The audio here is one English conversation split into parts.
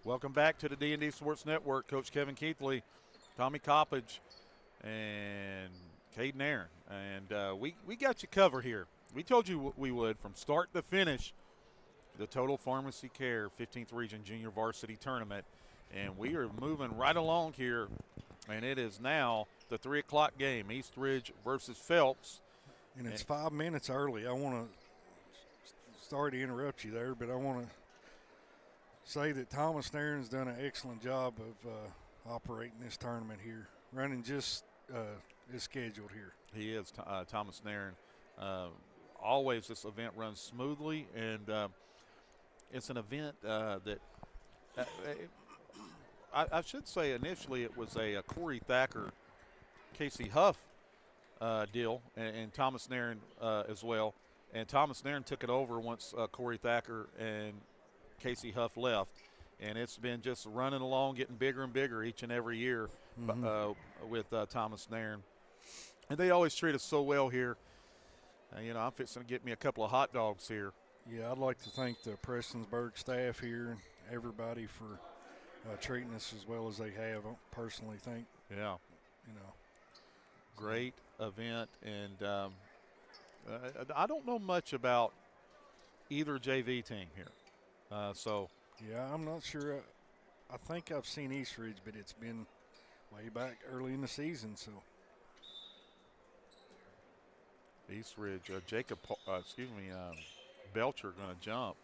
Welcome back to the D&D Sports Network. Coach Kevin Keithley, Tommy Coppage, and Caden Aaron. And we got you covered here. We told you we would from start to finish the Total Pharmacy Care 15th Region Junior Varsity Tournament. And we are moving right along here, and it is now the 3 o'clock game, Eastridge versus Phelps. And it's 5 minutes early. I want to, sorry to interrupt you there, but I want to say that Thomas Nairn's done an excellent job of operating this tournament here, running just as scheduled here. He is, Thomas Nairn. Always this event runs smoothly, and it's an event that I should say initially it was a Corey Thacker, Casey Huff deal, and Thomas Nairn as well. And Thomas Nairn took it over once Corey Thacker and Casey Huff left. And it's been just running along, getting bigger and bigger each and every year with Thomas Nairn. And they always treat us so well here. I'm fixing to get me a couple of hot dogs here. Yeah, I'd like to thank the Prestonsburg staff here and everybody for treating us as well as they have. I personally think. Yeah. Great event. And I don't know much about either JV team here. Yeah, I'm not sure. I think I've seen Eastridge, but it's been way back early in the season. So Eastridge, Belcher going to jump.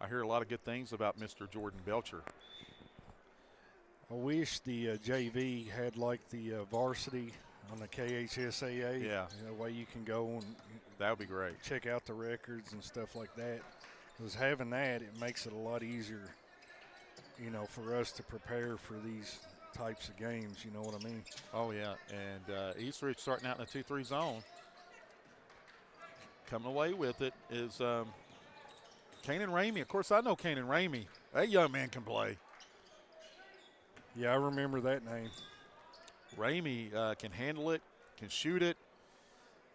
I hear a lot of good things about Mr. Jordan Belcher. I wish the JV had like the varsity on the KHSAA. Yeah. The way you can go and that would be great. Check out the records and stuff like that. Because having that, it makes it a lot easier, for us to prepare for these types of games. You know what I mean? Oh, yeah. And Eastridge starting out in a 2-3 zone. Coming away with it is Kanan Ramey. Of course, I know Kanan Ramey. That young man can play. Yeah, I remember that name. Ramey can handle it, can shoot it,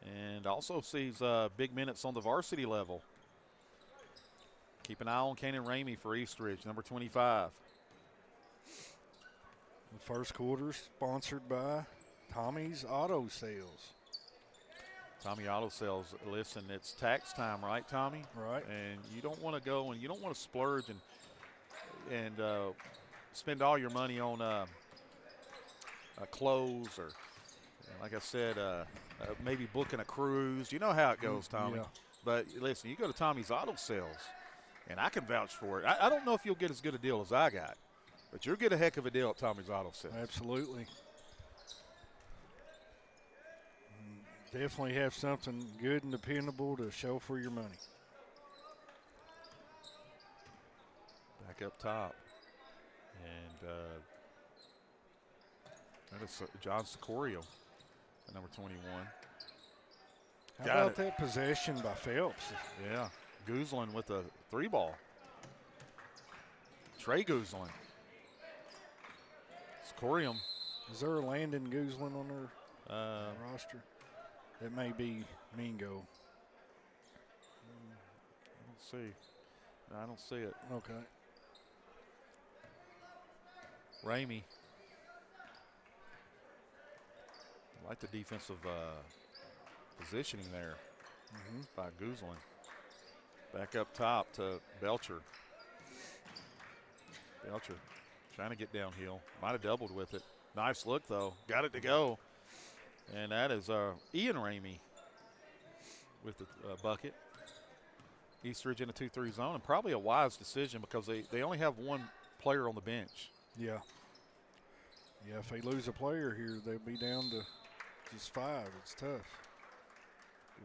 and also sees big minutes on the varsity level. Keep an eye on Kanan Ramey for Eastridge, number 25. The first quarter sponsored by Tommy's Auto Sales. Tommy Auto Sales. Listen, it's tax time, right, Tommy? Right. And you don't want to go and you don't want to splurge and spend all your money on clothes or, like I said, maybe booking a cruise. You know how it goes, Tommy. Yeah. But listen, you go to Tommy's Auto Sales, and I can vouch for it. I don't know if you'll get as good a deal as I got, but you'll get a heck of a deal at Tommy's Auto Sales. Absolutely. Definitely have something good and dependable to show for your money. Back up top. And that is John Sicorio, at number 21. How about that possession by Phelps? Yeah. Guzlin with a 3-ball. Trey Guzlin. Sicorium. Is there a Landon Guzlin on their roster? That may be Mingo. Let's see. No, I don't see it. Okay. Ramey. I like the defensive positioning there by Guzlin. Back up top to Belcher. Belcher trying to get downhill. Might have doubled with it. Nice look, though. Got it to go. And that is Ian Ramey with the bucket. Eastridge in a 2-3 zone, and probably a wise decision because they only have one player on the bench. Yeah. Yeah, if they lose a player here, they'll be down to just 5. It's tough.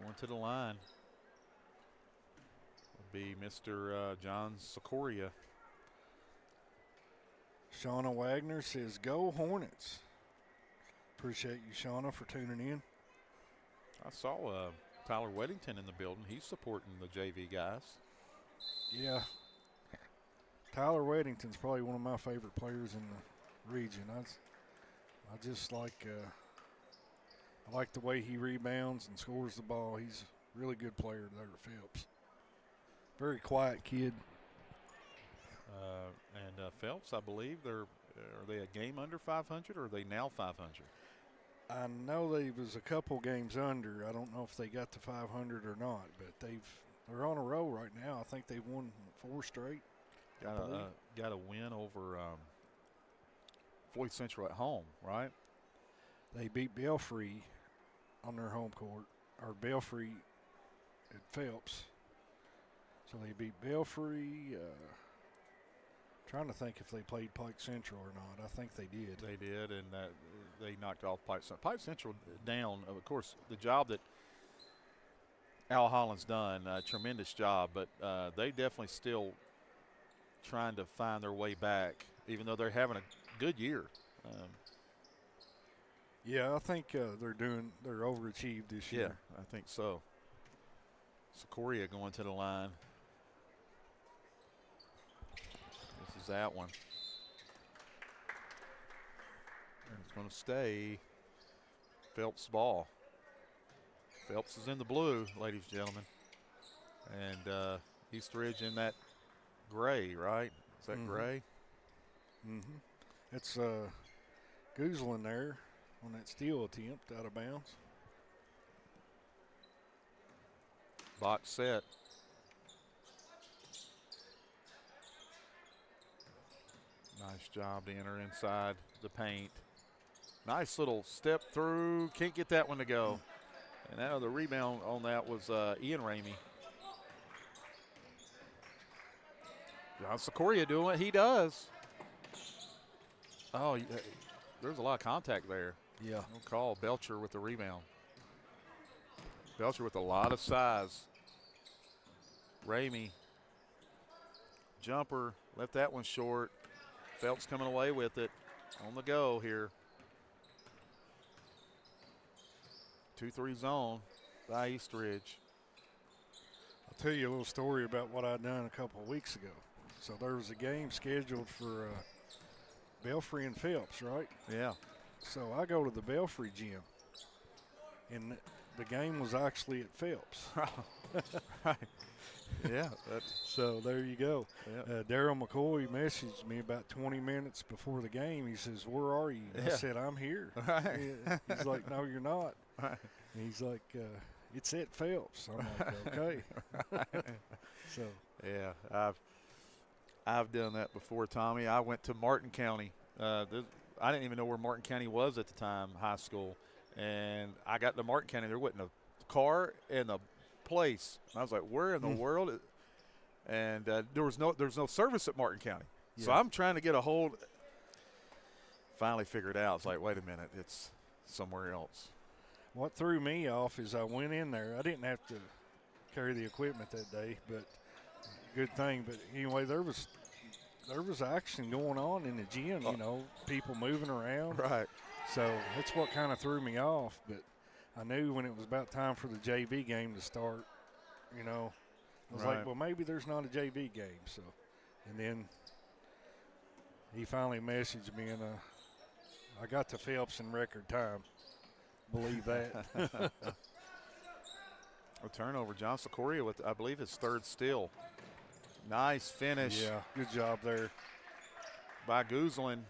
Going to the line will be Mr. John Sicoria. Shauna Wagner says, "Go Hornets." Appreciate you, Shauna, for tuning in. I saw Tyler Weddington in the building. He's supporting the JV guys. Yeah. Tyler Weddington's probably one of my favorite players in the region. I just like I like the way he rebounds and scores the ball. He's a really good player there at Phelps. Very quiet kid. And Phelps, I believe, are they a game under 500 or are they now 500? I know they was a couple games under. I don't know if they got to 500 or not, but they're on a roll right now. I think they've won 4 straight. Got a win over Floyd Central at home, right? They beat Belfry on their home court, or Belfry at Phelps. So they beat Belfry. Trying to think if they played Pike Central or not. I think they did. They did, and they knocked off Pike Central. Pike Central down. Of course, the job that Al Holland's done, tremendous job, but they definitely still trying to find their way back, even though they're having a good year. Yeah, I think they're overachieved this year. Yeah, I think so. Secoria going to the line. This is that one. And it's going to stay Phelps ball. Phelps is in the blue, ladies and gentlemen. And Eastridge in that gray, right? Is that gray? Mm-hmm. It's Guzlin there on that steal attempt out of bounds. Box set. Nice job to enter inside the paint. Nice little step through. Can't get that one to go. And now the rebound on that was Ian Ramey. John Secoria doing what he does. Oh, there's a lot of contact there. Yeah. No call. Belcher with the rebound. Belcher with a lot of size. Ramey. Jumper. Left that one short. Phelps coming away with it. On the go here. 2-3 zone by Eastridge. I'll tell you a little story about what I'd done a couple of weeks ago. So there was a game scheduled for Belfry and Phelps, right? Yeah. So I go to the Belfry gym, and the game was actually at Phelps. Right. Yeah. So there you go. Yeah. Daryl McCoy messaged me about 20 minutes before the game. He says, "Where are you?" Yeah. I said, "I'm here." Right. He's like, "No, you're not." Right. And he's like, "It's at Phelps." I'm like, "Okay." So yeah, I've done that before, Tommy. I went to Martin County. I didn't even know where Martin County was at the time, high school. And I got to Martin County. There wasn't a car in the place. And I was like, where in the world? And there was no service at Martin County. Yeah. So I'm trying to get a hold. Finally figured it out. It's like, wait a minute, it's somewhere else. What threw me off is I went in there. I didn't have to carry the equipment that day, but good thing. But anyway, there was action going on in the gym, you know, people moving around. Right. So that's what kind of threw me off. But I knew when it was about time for the JV game to start, you know, I was like, well, maybe there's not a JV game. So, and then he finally messaged me, and I got to Phelps in record time. Believe that. A turnover. John Secoria with, I believe, his third steal. Nice finish. Yeah, good job there by Guzlin.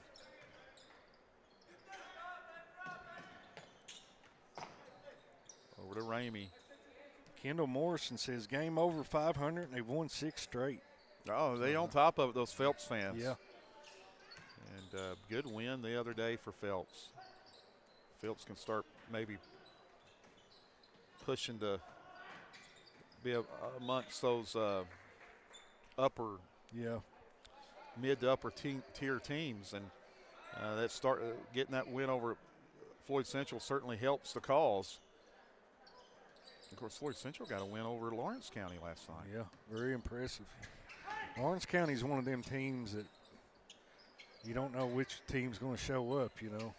Over to Ramey. Kendall Morrison says game over 500, and they've won 6 straight. Oh, they on top of it, those Phelps fans. Yeah. And good win the other day for Phelps. Phelps can start maybe pushing to be amongst those upper, mid to upper tier teams, and that getting that win over Floyd Central certainly helps the cause. Of course, Floyd Central got a win over Lawrence County last night. Yeah, very impressive. Lawrence County is one of them teams that you don't know which team's going to show up, you know.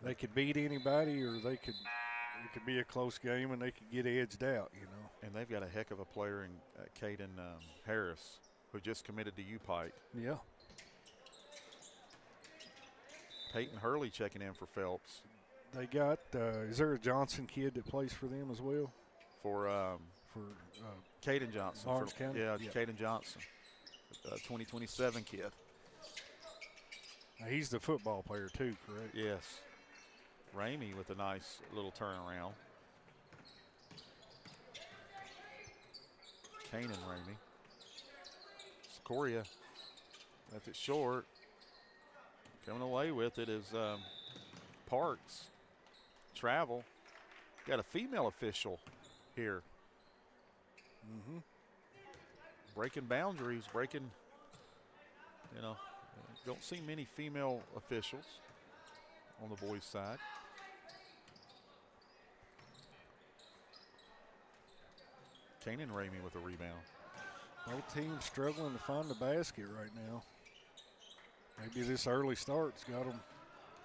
They could beat anybody, or it could be a close game and they could get edged out, you know. And they've got a heck of a player in Caden Harris, who just committed to U-Pike. Yeah. Peyton Hurley checking in for Phelps. They got, is there a Johnson kid that plays for them as well? For for Caden Johnson. Barnes County? Yeah, Yeah. Caden Johnson, 2027 kid. Now, he's the football player too, correct? Yes. Ramey with a nice little turnaround. Kanan Ramey. Secoria left it short. Coming away with it is Parks. Travel. Got a female official here. Breaking boundaries, don't see many female officials on the boys' side. Kanan Ramey with a rebound. Both teams struggling to find the basket right now. Maybe this early start's got them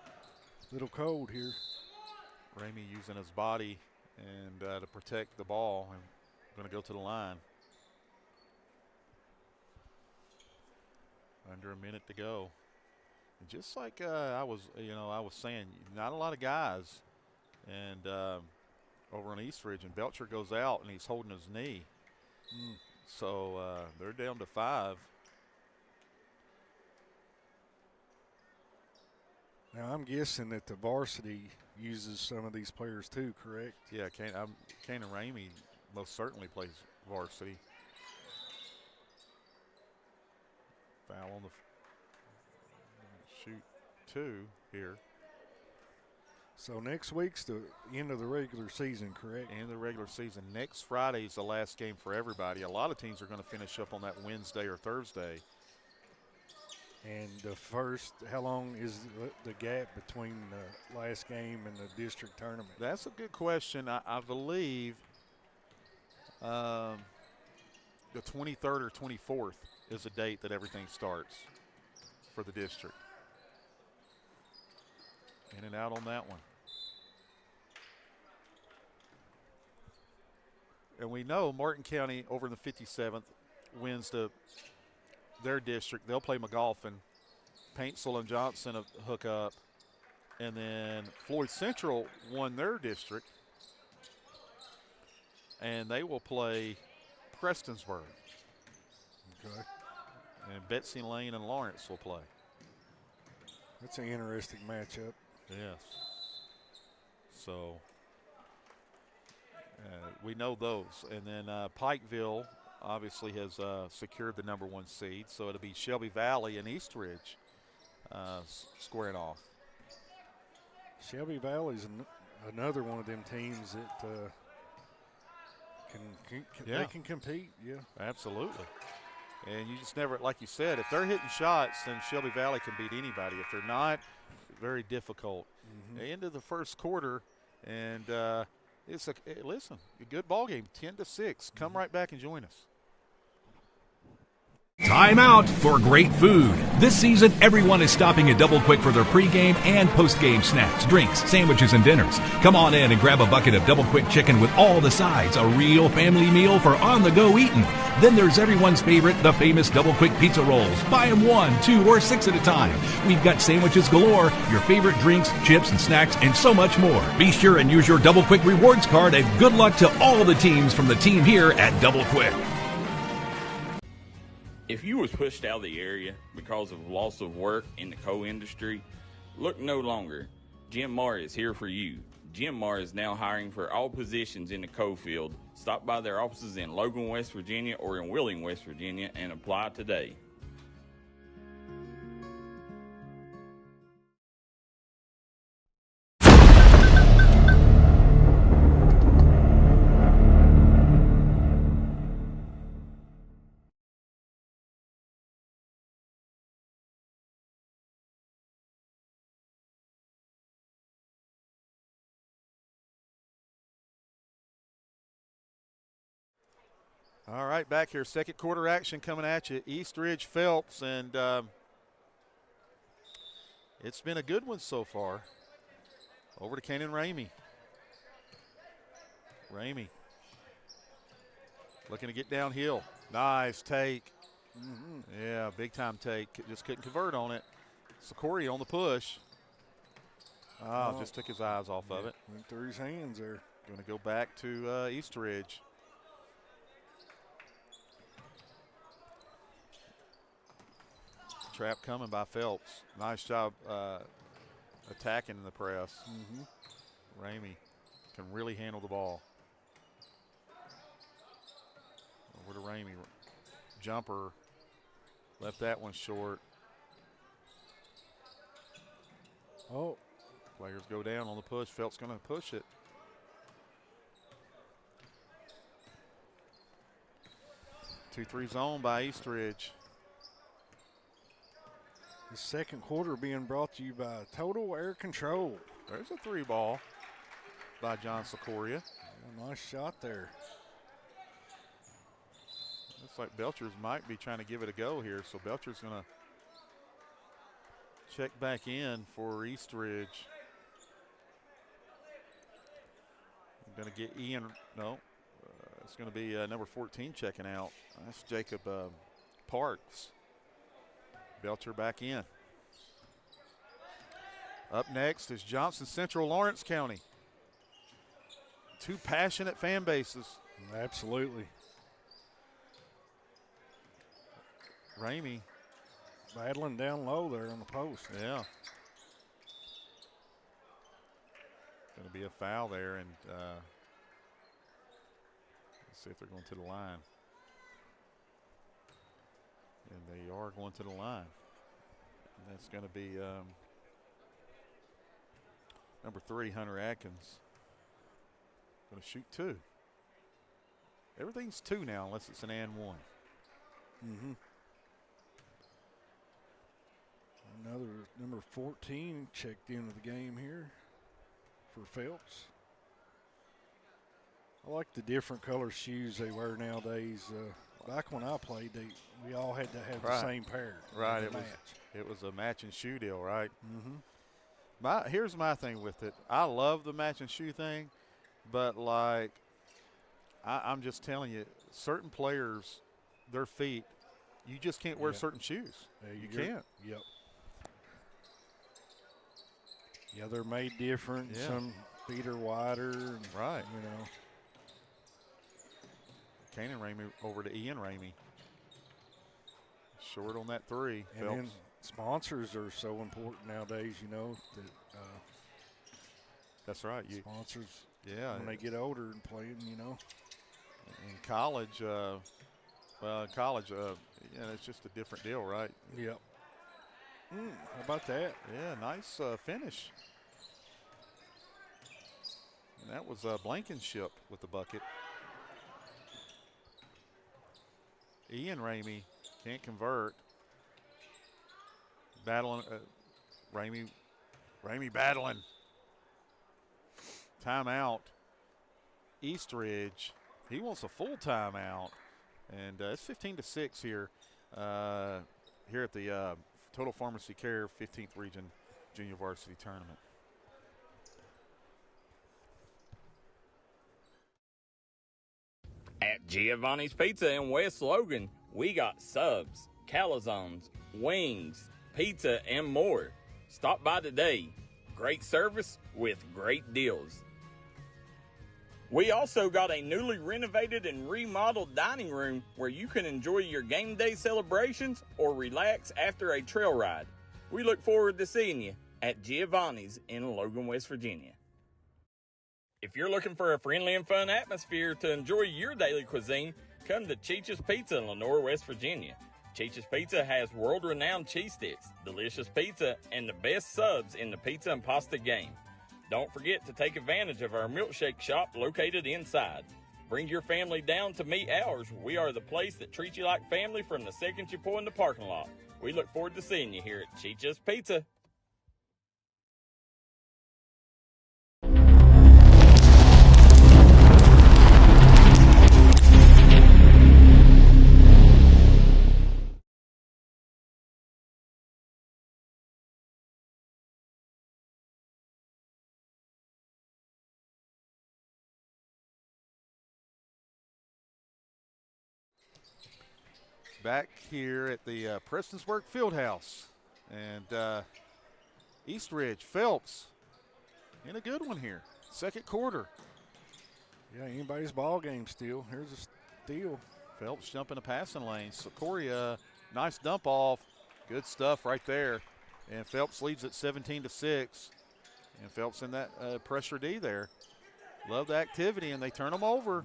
a little cold here. Ramey using his body and to protect the ball, and going to go to the line. Under a minute to go. And just like I was saying, not a lot of guys. And over on Eastridge, and Belcher goes out and he's holding his knee. So they're down to 5. Now I'm guessing that the varsity uses some of these players too, correct? Yeah, Kanan Ramey most certainly plays varsity. Foul on the shoot 2 here. So next week's the end of the regular season, correct? End of the regular season. Next Friday is the last game for everybody. A lot of teams are going to finish up on that Wednesday or Thursday. And the first, how long is the gap between the last game and the district tournament? That's a good question. I believe the 23rd or 24th is the date that everything starts for the district. In and out on that one. And we know Martin County over in the 57th wins their district. They'll play McGolphin. Paintsville and Johnson hook up. And then Floyd Central won their district. And they will play Prestonsburg. Okay. And Betsy Lane and Lawrence will play. That's an interesting matchup. Yes. So we know those. And then Pikeville obviously has secured the #1 seed. So it'll be Shelby Valley and Eastridge squaring off. Shelby Valley's another one of them teams that they can compete. Yeah, absolutely. And you just never, like you said, if they're hitting shots, then Shelby Valley can beat anybody. If they're not, very difficult. End of the first quarter, and it's a good ball game, 10-6. Come right back and join us. Time out for great food. This season, everyone is stopping at Double Quick for their pregame and postgame snacks, drinks, sandwiches, and dinners. Come on in and grab a bucket of Double Quick chicken with all the sides, a real family meal for on-the-go eating. Then there's everyone's favorite, the famous Double Quick pizza rolls. Buy them 1, 2, or 6 at a time. We've got sandwiches galore, your favorite drinks, chips, and snacks, and so much more. Be sure and use your Double Quick rewards card, and good luck to all the teams from the team here at Double Quick. If you was pushed out of the area because of loss of work in the coal industry, look no longer. Jim Marr is here for you. Jim Marr is now hiring for all positions in the coal field. Stop by their offices in Logan, West Virginia or in Wheeling, West Virginia and apply today. All right, back here. Second quarter action coming at you. Eastridge Phelps, and it's been a good one so far. Over to Kanan Ramey. Ramey looking to get downhill. Nice take. Yeah, big time take. Just couldn't convert on it. Secoria on the push. Just took his eyes off of it. Went through his hands there. Going to go back to Eastridge. Trap coming by Phelps. Nice job attacking the press. Ramey can really handle the ball. Over to Ramey. Jumper. Left that one short. Oh. Players go down on the push. Phelps going to push it. Two-three zone by Eastridge. The second quarter being brought to you by Total Air Control. There's a 3 ball by John Sikoria. A nice shot there. Looks like Belcher's might be trying to give it a go here, so Belcher's going to check back in for Eastridge. Going to get Ian, no, it's going to be number 14 checking out. That's Jacob Parks. Belcher back in. Up next is Johnson Central Lawrence County. 2 passionate fan bases. Absolutely. Ramey. Battling down low there on the post. Yeah. Going to be a foul there, and let's see if they're going to the line. And they are going to the line. And that's going to be number 3, Hunter Atkins. Going to shoot 2. Everything's 2 now, unless it's an and 1. Another number 14 checked into the game here for Phelps. I like the different color shoes they wear nowadays. Back when I played, we all had to have the same pair. Right, it was a matching shoe deal, right? Here's my thing with it. I love the matching shoe thing, but like I'm just telling you, certain players, their feet, you just can't wear certain shoes. You can't. Yep. Yeah, they're made different. Yeah. Some feet are wider. And, right. You know. Kanan Ramey over to Ian Ramey. Short on that 3. And Phelps. then sponsors are so important nowadays, you know, that that's right. Sponsors, yeah, when they get older and playing, you know. In college, it's just a different deal, right? Yep. How about that? Yeah, nice finish. And that was Blankenship with the bucket. Ian Ramey can't convert. Battling, Ramey battling. Timeout. Eastridge, he wants a full timeout. And it's 15-6 here at the Total Pharmacy Care 15th Region Junior Varsity Tournament. At Giovanni's Pizza in West Logan, we got subs, calzones, wings, pizza, and more. Stop by today. Great service with great deals. We also got a newly renovated and remodeled dining room where you can enjoy your game day celebrations or relax after a trail ride. We look forward to seeing you at Giovanni's in Logan, West Virginia. If you're looking for a friendly and fun atmosphere to enjoy your daily cuisine, come to Cheech's Pizza in Lenore, West Virginia. Cheech's Pizza has world-renowned cheese sticks, delicious pizza, and the best subs in the pizza and pasta game. Don't forget to take advantage of our milkshake shop located inside. Bring your family down to meet ours. We are the place that treats you like family from the second you pull in the parking lot. We look forward to seeing you here at Cheech's Pizza. Back here at the Prestonsburg Fieldhouse. And Eastridge, Phelps, in a good one here. Second quarter. Yeah, anybody's ball game still. Here's a steal. Phelps jumping a passing lane. Sikoria, nice dump off. Good stuff right there. And Phelps leads at 17-6. And Phelps in that pressure D there. Love the activity, and they turn them over.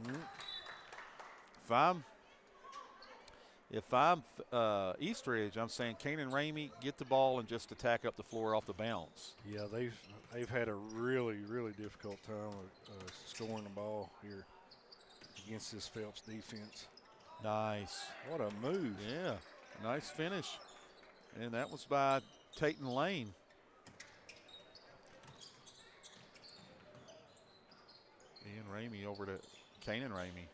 If I'm Eastridge, I'm saying Kane and Ramey get the ball and just attack up the floor off the bounce. Yeah, they've had a really, really difficult time scoring the ball here against this Phelps defense. Nice. What a move. Yeah, nice finish. And that was by Tayton Lane. Ian Ramey over to Kane and Ramey.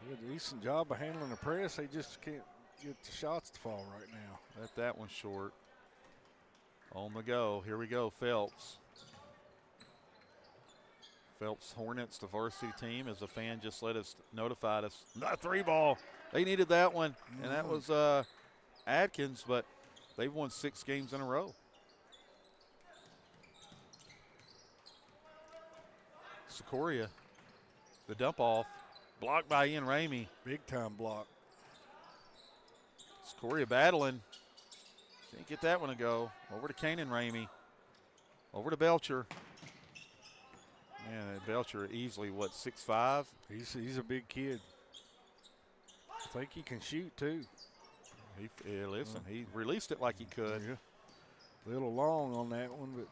Did a decent job of handling the press. They just can't get the shots to fall right now. Let that one short. On the go. Here we go, Phelps. Phelps Hornets, the varsity team, as a fan just notified us. Not 3-ball. They needed that one. And that was Adkins, but they've won 6 games in a row. Secoria, the dump off. Blocked by Ian Ramey. Big time block. Secoria battling. Can't get that one to go. Over to Kane and Ramey. Over to Belcher. Man, Belcher easily, 6'5"? He's a big kid. I think he can shoot too. Listen, he released it like he could. Yeah. A little long on that one, but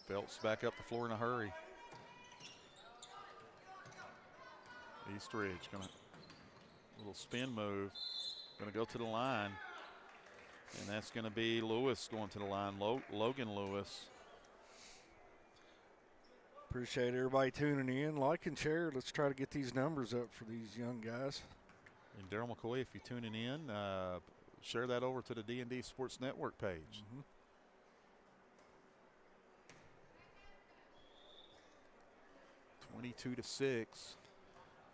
Phelps back up the floor in a hurry. Eastridge gonna little spin move. Gonna go to the line. And that's gonna be Lewis going to the line. Logan Lewis. appreciate everybody tuning in. Like and share. Let's try to get these numbers up for these young guys. And Daryl McCoy, if you're tuning in, share that over to the D&D Sports Network page. 22-6.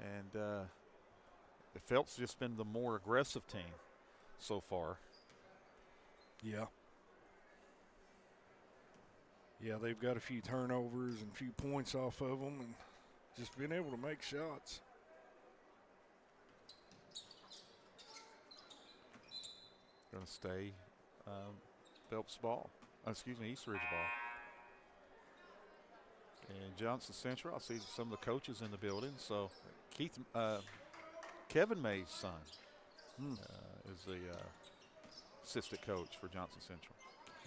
And the Phelps just been the more aggressive team so far. Yeah. Yeah, they've got a few turnovers and a few points off of them and just been able to make shots. Going to stay Phelps ball. Eastridge ball. And Johnson Central, I see some of the coaches in the building. So Kevin May's son is the assistant coach for Johnson Central.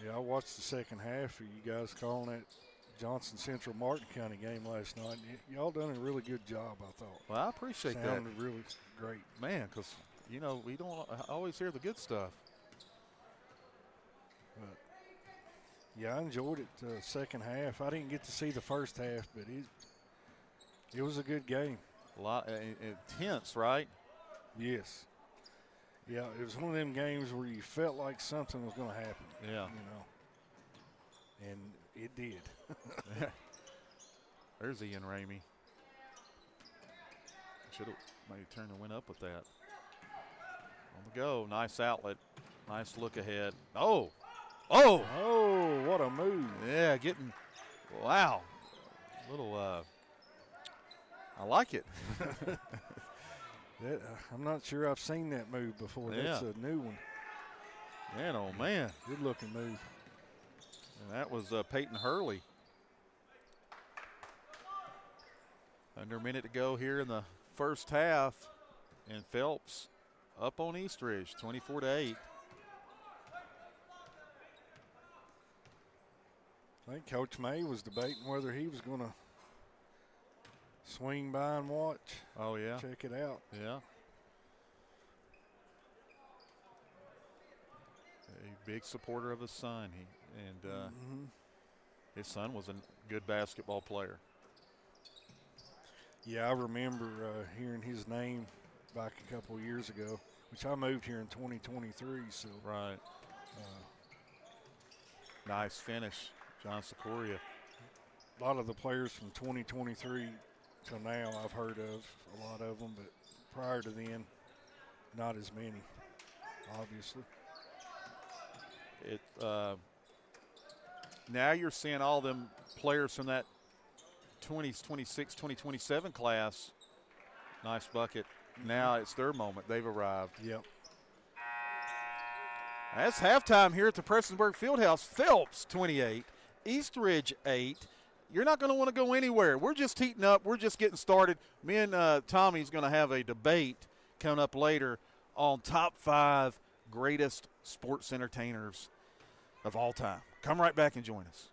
Yeah, I watched the second half of you guys calling that Johnson Central Martin County game last night. Y'all done a really good job, I thought. Well, I appreciate that. Sounded really great. Man, because, we don't always hear the good stuff. But, yeah, I enjoyed it second half. I didn't get to see the first half, but it was a good game. A lot intense, right? Yes. Yeah, it was one of them games where you felt like something was going to happen. Yeah. And it did. There's Ian Ramey. Should have maybe turned the win up with that. On the go. Nice outlet. Nice look ahead. Oh, what a move. Yeah, wow. I like it. I'm not sure I've seen that move before. Yeah. That's a new one. Man, oh, man. Good looking move. And that was Peyton Hurley. Under a minute to go here in the first half. And Phelps up on Eastridge, 24-8. I think Coach May was debating whether he was going to swing by and watch. Oh, yeah. Check it out. Yeah. A big supporter of his son. His son was a good basketball player. Yeah, I remember hearing his name back a couple of years ago, which I moved here in 2023. So right. Nice finish, John Secoria. A lot of the players from 2023 till now I've heard of, a lot of them, but prior to then, not as many, obviously. Now you're seeing all them players from that 2026, 2027 class. Nice bucket Now it's their moment. They've arrived. Yep. That's halftime here at the Prestonsburg Fieldhouse. Phelps 28, Eastridge 8. You're not going to want to go anywhere. We're just heating up. We're just getting started. Me and Tommy's going to have a debate coming up later on top 5 greatest sports entertainers of all time. Come right back and join us.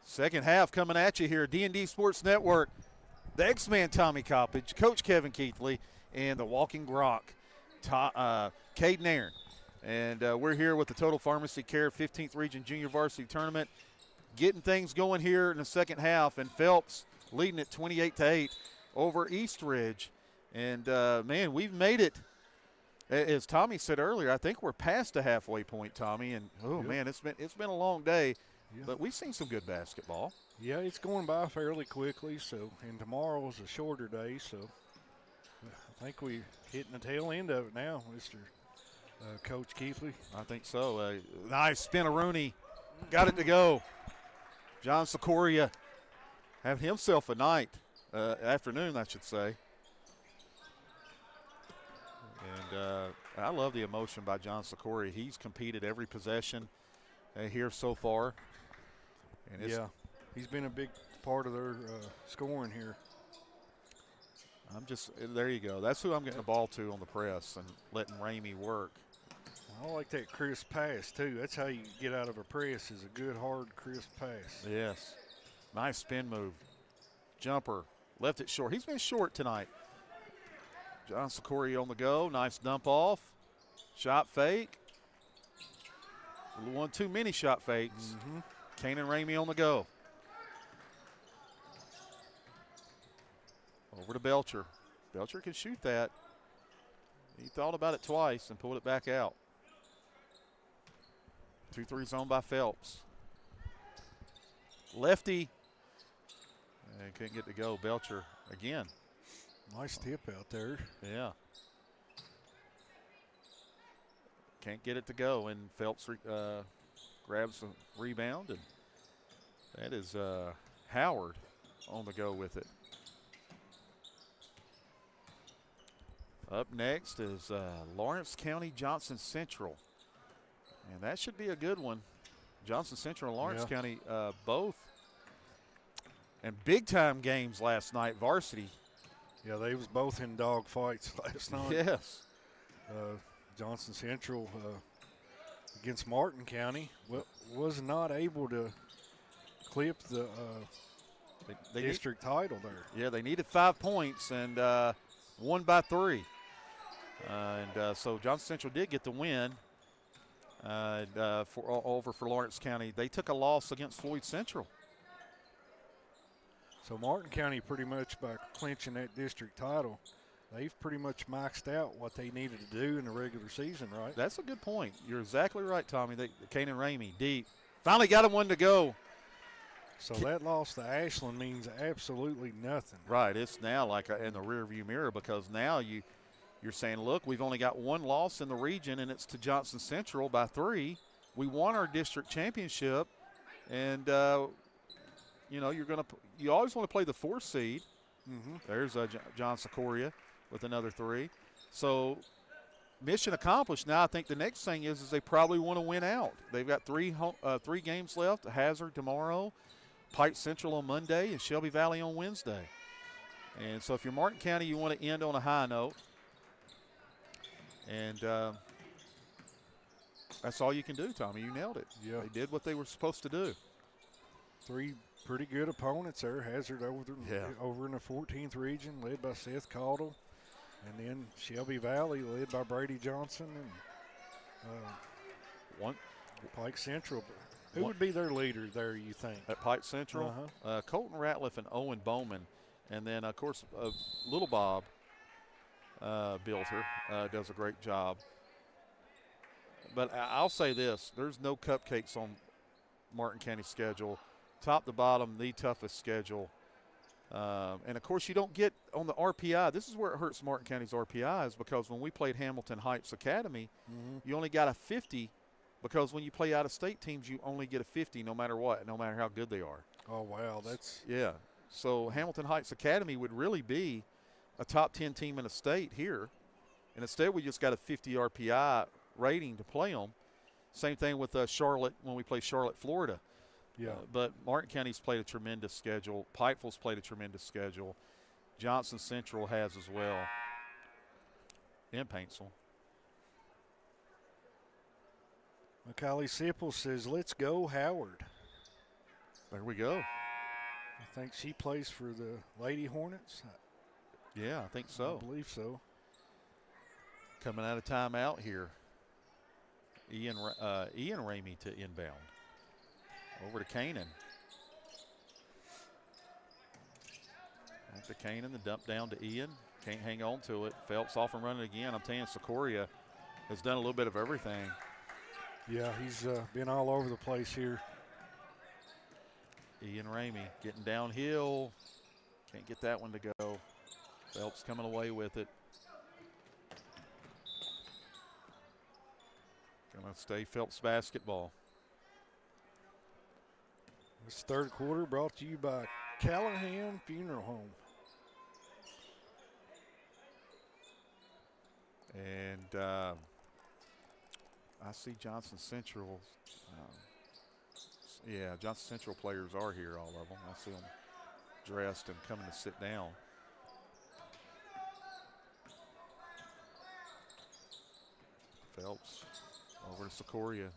Second half coming at you here, D&D Sports Network. The X-Man Tommy Coppage, Coach Kevin Keithley, and the Walking Grok, Caden Aaron. And we're here with the Total Pharmacy Care 15th Region Junior Varsity Tournament, getting things going here in the second half, and Phelps leading it 28-8 over East Ridge. And, man, we've made it. As Tommy said earlier, I think we're past the halfway point, Tommy. And, man, it's been a long day, but we've seen some good basketball. Yeah, it's going by fairly quickly. So, and tomorrow is a shorter day, so I think we're hitting the tail end of it now, Mr. Coach Keithley. I think so. Nice spin-a-rooney. Got it to go. John Sikoria having himself a night, afternoon, I should say. And I love the emotion by John Sikoria. He's competed every possession here so far. And he's been a big part of their scoring here. There you go. That's who I'm getting the ball to on the press and letting Ramey work. I like that crisp pass, too. That's how you get out of a press, is a good, hard, crisp pass. Yes. Nice spin move. Jumper. Left it short. He's been short tonight. John Sikoria on the go. Nice dump off. Shot fake. One too many shot fakes. Kanan Ramey on the go. Over to Belcher. Belcher can shoot that. He thought about it twice and pulled it back out. 2-3 zone by Phelps. Lefty. And couldn't get to go. Belcher again. Nice tip out there. Yeah. Can't get it to go, and Phelps grabs a rebound, and that is Howard on the go with it. Up next is Lawrence County Johnson Central, and that should be a good one. Johnson Central and Lawrence County both, and big-time games last night, varsity. Yeah, they was both in dog fights last night. Yes. Johnson Central against Martin County was not able to clip the district title there. Yeah, they needed 5 points and won by 3. So Johnson Central did get the win over for Lawrence County. They took a loss against Floyd Central. So Martin County pretty much, by clinching that district title, they've pretty much maxed out what they needed to do in the regular season, right? That's a good point. You're exactly right, Tommy. Kanan Ramey, deep. Finally got him one to go. So that loss to Ashland means absolutely nothing. Right. It's now like in the rearview mirror, because now you're saying, look, we've only got one loss in the region, and it's to Johnson Central by 3. We won our district championship, and you always want to play the 4 seed. There's John Sikoria with another 3. So mission accomplished. Now I think the next thing is they probably want to win out. They've got 3 games left: Hazard tomorrow, Pike Central on Monday, and Shelby Valley on Wednesday. And so if you're Martin County, you want to end on a high note. And that's all you can do, Tommy. You nailed it. Yeah. They did what they were supposed to do. 3 pretty good opponents there. Hazard over in the 14th region, led by Seth Caudle. And then Shelby Valley, led by Brady Johnson. And Pike Central. Who would be their leader there, you think? At Pike Central? Colton Ratliff and Owen Bowman. And then, of course, Little Bob Bilter does a great job. But I'll say this. There's no cupcakes on Martin County's schedule. Top to bottom, the toughest schedule. And, of course, you don't get on the RPI. This is where it hurts Martin County's RPI, is because when we played Hamilton Heights Academy, you only got a 50, because when you play out-of-state teams, you only get a 50 no matter what, no matter how good they are. Oh, wow. Yeah. So Hamilton Heights Academy would really be a top 10 team in the state here. And instead, we just got a 50 RPI rating to play them. Same thing with Charlotte when we play Charlotte, Florida. Yeah. But Martin County's played a tremendous schedule. Pikeville's played a tremendous schedule. Johnson Central has as well. And Paintsville. Macaulay Sipple says, let's go, Howard. There we go. I think she plays for the Lady Hornets. Yeah, I think so. I believe so. Coming out of timeout here. Ian Ramey to inbound. Over to Kanan. Back to Kanan, the dump down to Ian. Can't hang on to it. Phelps off and running again. I'm telling you, Secoria has done a little bit of everything. Yeah, he's been all over the place here. Ian Ramey getting downhill. Can't get that one to go. Phelps coming away with it. Gonna stay Phelps basketball. This third quarter brought to you by Callahan Funeral Home. And I see Johnson Central. Yeah, Johnson Central players are here, all of them. I see them dressed and coming to sit down. Phelps over to Secoria.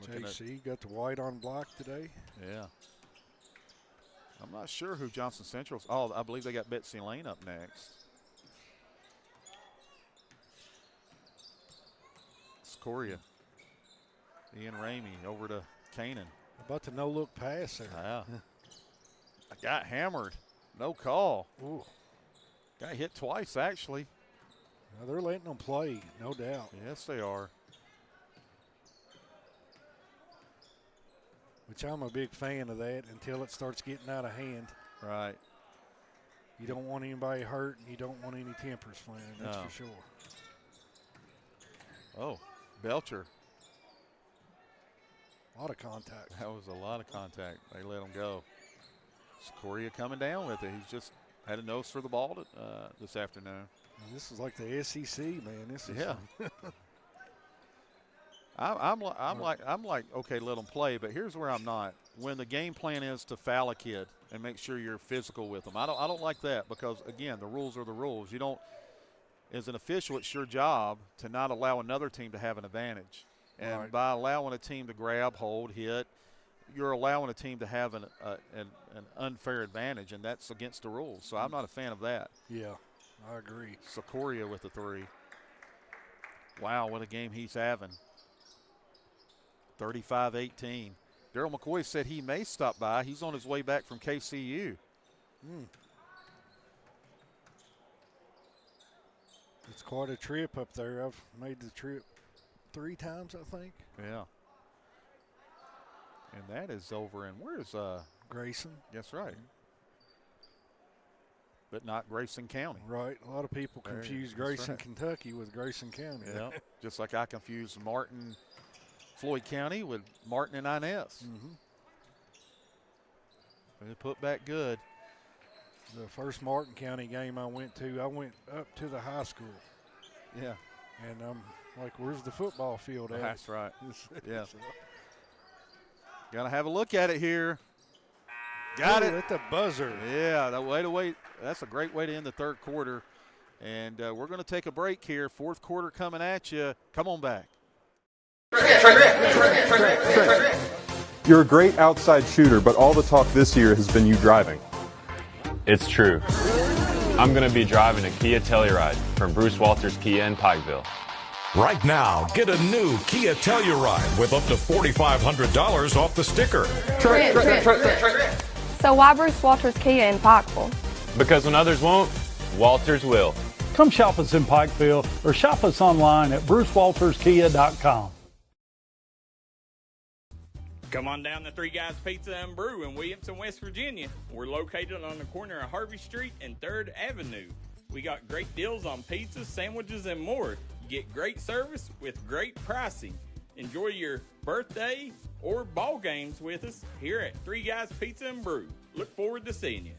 JC got the white on block today. Yeah. I'm not sure who Johnson Central's. Oh, I believe they got Betsy Lane up next. Secoria. Ian Ramey over to Kanan. About the no-look pass there. Yeah. I got hammered. No call. Ooh. Got hit twice, actually. Now they're letting them play, no doubt. Yes, they are. Which I'm a big fan of that until it starts getting out of hand. Right. You don't want anybody hurt, and you don't want any tempers flaring, that's for sure. Oh, Belcher. A lot of contact. That was a lot of contact. They let him go. Secoria coming down with it. He's just had a nose for the ball this afternoon. And this is like the SEC, man. This is I'm like, okay, let them play, but here's where I'm not. When the game plan is to foul a kid and make sure you're physical with them, I don't like that because, again, the rules are the rules. You don't, as an official, it's your job to not allow another team to have an advantage. And by allowing a team to grab, hold, hit, you're allowing a team to have an unfair advantage, and that's against the rules. So I'm not a fan of that. Yeah, I agree. Secoria with the three. Wow, what a game he's having. 35-18. Daryl McCoy said he may stop by. He's on his way back from KCU. It's quite a trip up there. I've made the trip 3 times, I think. Yeah. And that is over in, where's Grayson. That's right. But not Grayson County. Right. A lot of people confuse Grayson, Kentucky with Grayson County. Yeah. Just like I confuse Martin, Floyd County with Martin and Inez. They put back good. The first Martin County game I went up to the high school. Yeah. And I'm like, where's the football field at? That's right. Yeah. Got to have a look at it here. Got it. At the buzzer. Yeah, that way to wait. That's a great way to end the third quarter. And we're going to take a break here. Fourth quarter coming at you. Come on back. You're a great outside shooter, but all the talk this year has been you driving. It's true. I'm going to be driving a Kia Telluride from Bruce Walters Kia in Pikeville. Right now, get a new Kia Telluride with up to $4,500 off the sticker. So why Bruce Walters Kia in Pikeville? Because when others won't, Walters will. Come shop us in Pikeville or shop us online at brucewalterskia.com. Come on down to Three Guys Pizza and Brew in Williamson, West Virginia. We're located on the corner of Harvey Street and 3rd Avenue. We got great deals on pizzas, sandwiches, and more. You get great service with great pricing. Enjoy your birthday or ball games with us here at Three Guys Pizza and Brew. Look forward to seeing you.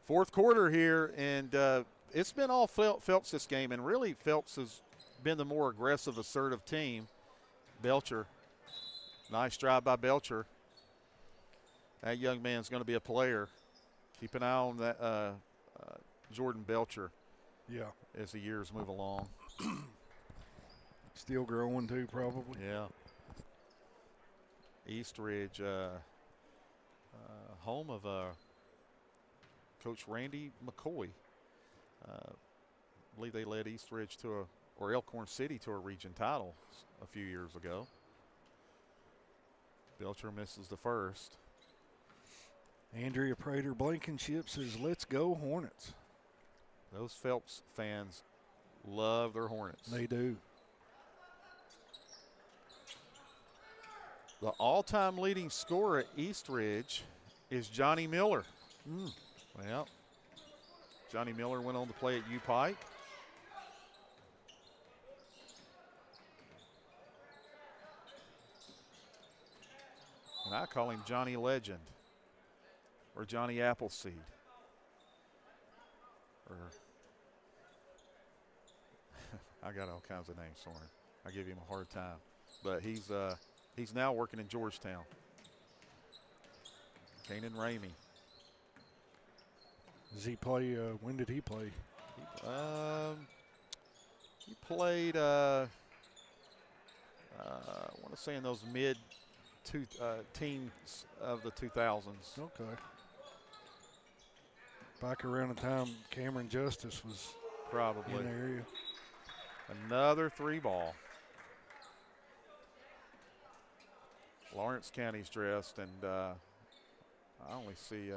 Fourth quarter here, and it's been all Phelps this game, and really Phelps has been the more aggressive, assertive team. Belcher, nice drive by Belcher. That young man's going to be a player. Keep an eye on that Jordan Belcher. Yeah. As the years move along. Still growing too, probably. Yeah. Eastridge, home of Coach Randy McCoy. I believe they led Eastridge or Elkhorn City to a region title a few years ago. Belcher misses the first. Andrea Prater Blankenship says, "Let's go Hornets." Those Phelps fans love their Hornets. They do. The all-time leading scorer at Eastridge is Johnny Miller. Well, Johnny Miller went on to play at U Pike. And I call him Johnny Legend or Johnny Appleseed. Or I got all kinds of names for him. I give him a hard time. But he's now working in Georgetown. Kanan Ramey. Does he play? When did he play? He played, I want to say in those teams of the 2000s. Okay. Back around the time Cameron Justice was probably in the area. Another 3-ball. Lawrence County's dressed, and I only see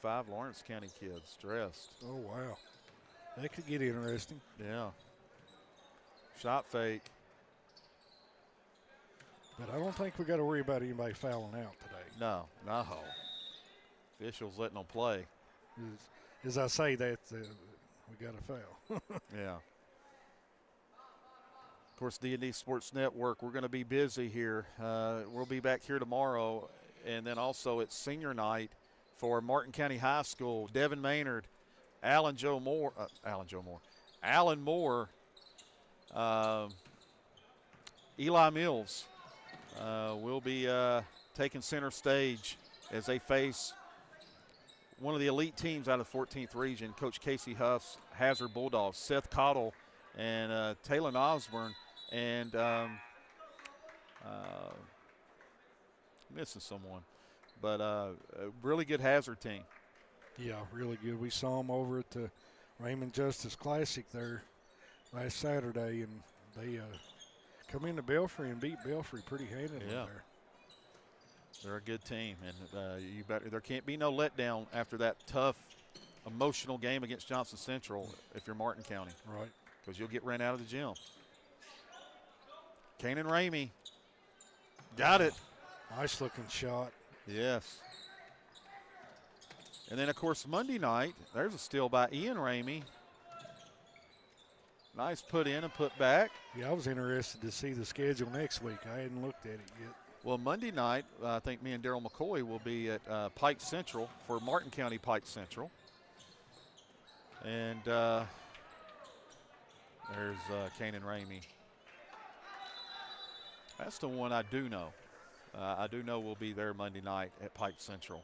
5 Lawrence County kids dressed. Oh wow, that could get interesting. Yeah. Shot fake. But I don't think we got to worry about anybody fouling out today. No. Officials letting them play. As I say that, we got a foul. Yeah. Of course, D&D Sports Network, we're going to be busy here. We'll be back here tomorrow. And then also it's senior night for Martin County High School. Devin Maynard, Alan Moore, Eli Mills will be taking center stage as they face one of the elite teams out of the 14th region, Coach Casey Huff's Hazard Bulldogs, Seth Cottle and Taylor Osborne, and missing someone. But a really good Hazard team. Yeah, really good. We saw them over at the Raymond Justice Classic there last Saturday, and they come into Belfry and beat Belfry pretty handily there. They're a good team, and there can't be no letdown after that tough, emotional game against Johnson Central if you're Martin County. Right. Because you'll get ran out of the gym. Kanan Ramey got it. Nice looking shot. Yes. And then, of course, Monday night, there's a steal by Ian Ramey. Nice put in and put back. Yeah, I was interested to see the schedule next week. I hadn't looked at it yet. Well, Monday night, I think me and Daryl McCoy will be at Pike Central for Martin County Pike Central. And there's Kanan Ramey. That's the one I do know. I do know we'll be there Monday night at Pike Central.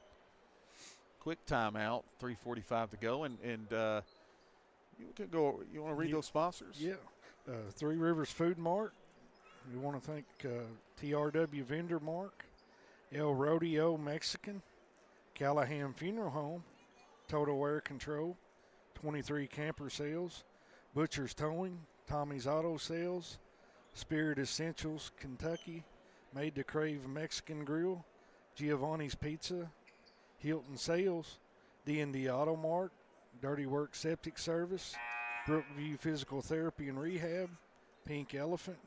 Quick timeout, 3:45 to go, and you can go. You want to read those sponsors? Yeah, Three Rivers Food Mart. We want to thank TRW Vendor Mark, El Rodeo Mexican, Callahan Funeral Home, Total Air Control, 23 Camper Sales, Butcher's Towing, Tommy's Auto Sales, Spirit Essentials Kentucky, Made to Crave Mexican Grill, Giovanni's Pizza, Hilton Sales, D&D Auto Mart, Dirty Work Septic Service, Brookview Physical Therapy and Rehab, Pink Elephant,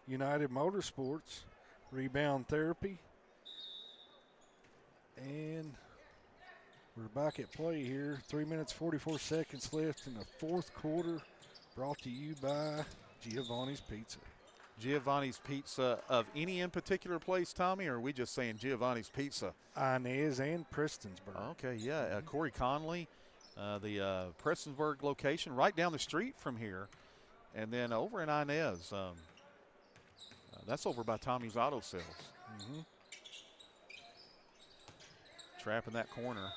United Motorsports, Rebound Therapy, and we're back at play here. 3 minutes, 44 seconds left in the fourth quarter, brought to you by Giovanni's Pizza. Giovanni's Pizza of any in particular place, Tommy, or are we just saying Giovanni's Pizza? Inez and Prestonsburg. Okay, yeah. Corey Conley, the Prestonsburg location, right down the street from here. And then over in Inez, that's over by Tommy's Auto Sales. Mm-hmm. Trapping that corner.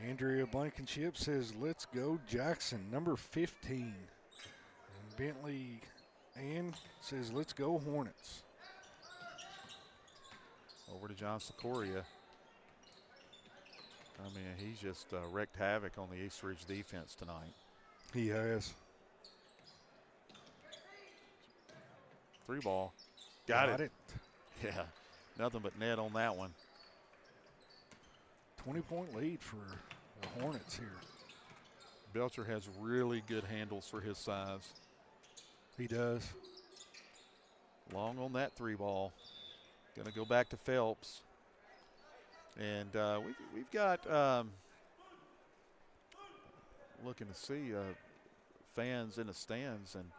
Andrea Blankenship says, let's go Jackson, number 15. And Bentley Ann says, let's go Hornets. Over to John Sikoria. I mean, he's just wreaked havoc on the East Ridge defense tonight. He has. 3 ball. Got it. it. Yeah, nothing but net on that one. 20-point lead for the Hornets here. Belcher has really good handles for his size. He does. Long on that 3 ball. Going to go back to Phelps. And we've got looking to see fans in the stands, and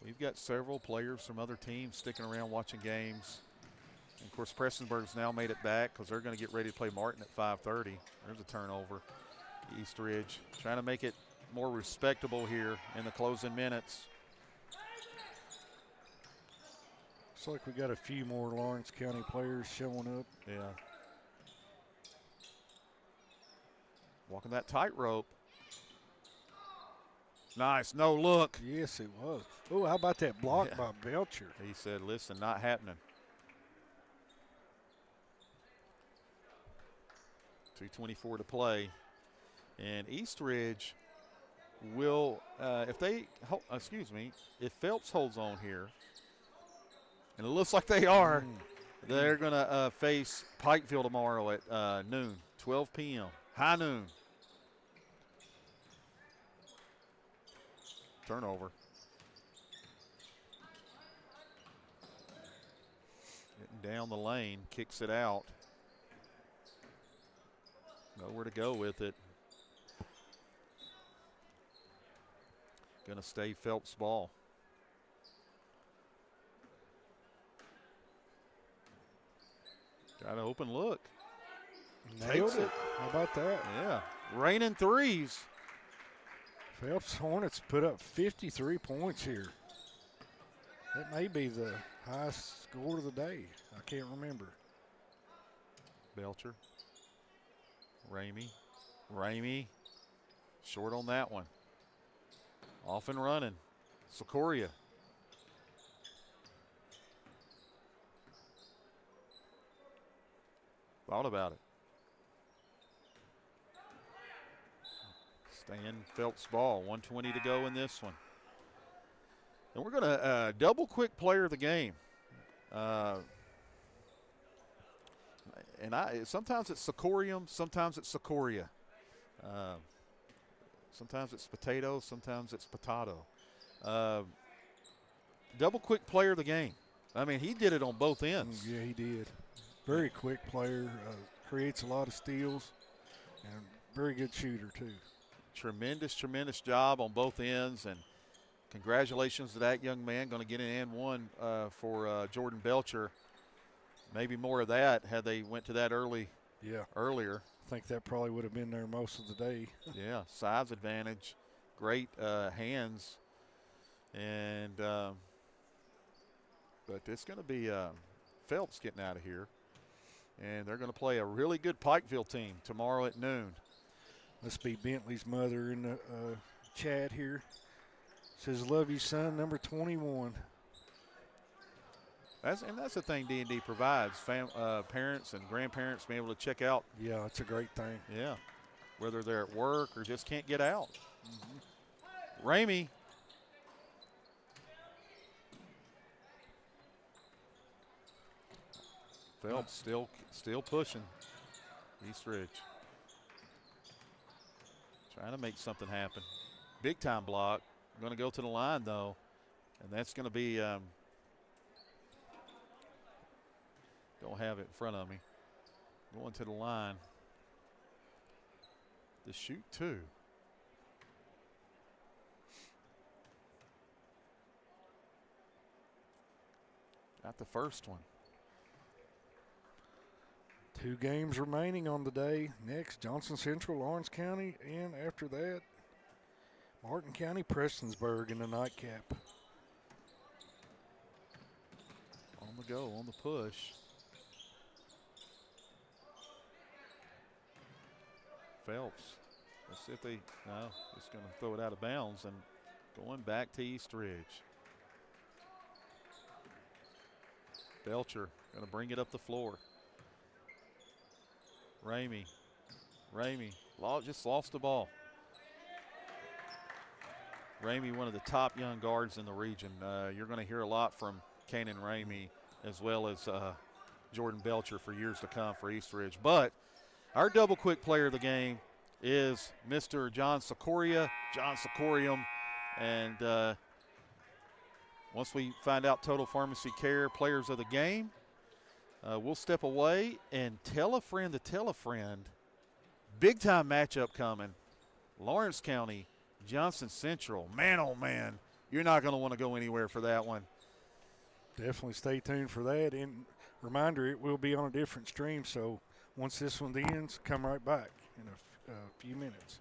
we've got several players from other teams sticking around watching games. And of course, Prestonsburg's now made it back because they're going to get ready to play Martin at 5:30. There's a turnover. East Ridge trying to make it more respectable here in the closing minutes. Looks like we got a few more Lawrence County players showing up. Yeah. Walking that tightrope. Nice, no look. Yes, it was. Oh, how about that block by Belcher? He said, listen, not happening. 2:24 to play. And East Ridge will, if Phelps holds on here, and it looks like they are, they're going to face Pikeville tomorrow at noon, 12 p.m., high noon. Turnover. Getting down the lane, kicks it out. Nowhere to go with it. Going to stay Phelps ball. Got an open look. Nailed Takes it. How about that? Yeah. Raining threes. Phelps Hornets put up 53 points here. That may be the highest score of the day. I can't remember. Belcher. Ramey. Short on that one. Off and running. Sikoria. Thought about it. Staying Phelps ball. 1:20 to go in this one. And we're going to double quick player of the game. Sometimes it's Sicorium, sometimes it's Sikoria. Sometimes it's potato, sometimes it's potato. Double quick player of the game. I mean, he did it on both ends. Yeah, he did. Very quick player, creates a lot of steals, and very good shooter too. Tremendous job on both ends, and congratulations to that young man. Going to get an and one for Jordan Belcher. Maybe more of that had they went to that earlier. I think that probably would have been there most of the day. Yeah, size advantage, great hands, and but it's going to be Phelps getting out of here, and they're going to play a really good Pikeville team tomorrow at noon. Must be Bentley's mother in the chat here. Says, love you, son, number 21. That's the thing D&D provides. Parents and grandparents being able to check out. Yeah, it's a great thing. Yeah, whether they're at work or just can't get out. Mm-hmm. Ramey. Phelps still pushing. East Ridge. Trying to make something happen. Big time block. Going to go to the line though, and that's going to be. Don't have it in front of me. Going to the line. The shoot two. Got the first one. 2 games remaining on the day. Next, Johnson Central, Lawrence County, and after that, Martin County, Prestonsburg in the nightcap. On the go, on the push. Phelps. Let's see if they, no, just going to throw it out of bounds and going back to East Ridge. Belcher going to bring it up the floor. Ramey just lost the ball. Ramey, one of the top young guards in the region. You're going to hear a lot from Kanan Ramey as well as Jordan Belcher for years to come for East Ridge. But our double quick player of the game is Mr. John Sicorium. And once we find out Total Pharmacy Care players of the game, we'll step away and tell a friend to tell a friend. Big time matchup coming. Lawrence County, Johnson Central. Man, oh man, you're not going to want to go anywhere for that one. Definitely stay tuned for that. And reminder, it will be on a different stream, so once this one ends, come right back in a few minutes.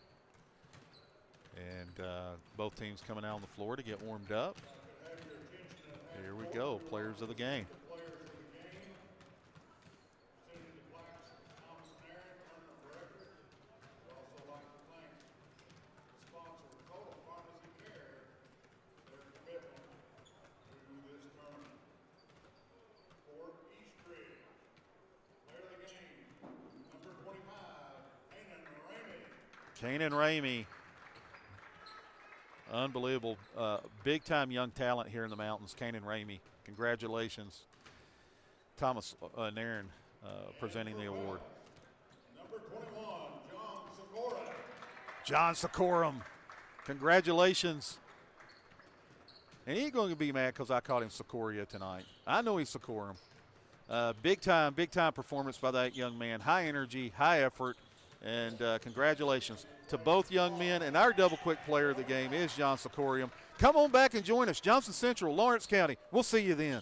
And both teams coming out on the floor to get warmed up. Here we go, players of the game. Kanan Ramey, unbelievable, big-time young talent here in the mountains. Kanan Ramey, congratulations. Thomas Nairn presenting the award. Number 21, John Sicorium, congratulations. And he ain't going to be mad because I called him Sicoria tonight. I know he's Sicorium. Big time performance by that young man. High energy, high effort. And congratulations to both young men. And our double quick player of the game is John Sicorium. Come on back and join us. Johnson Central, Lawrence County. We'll see you then.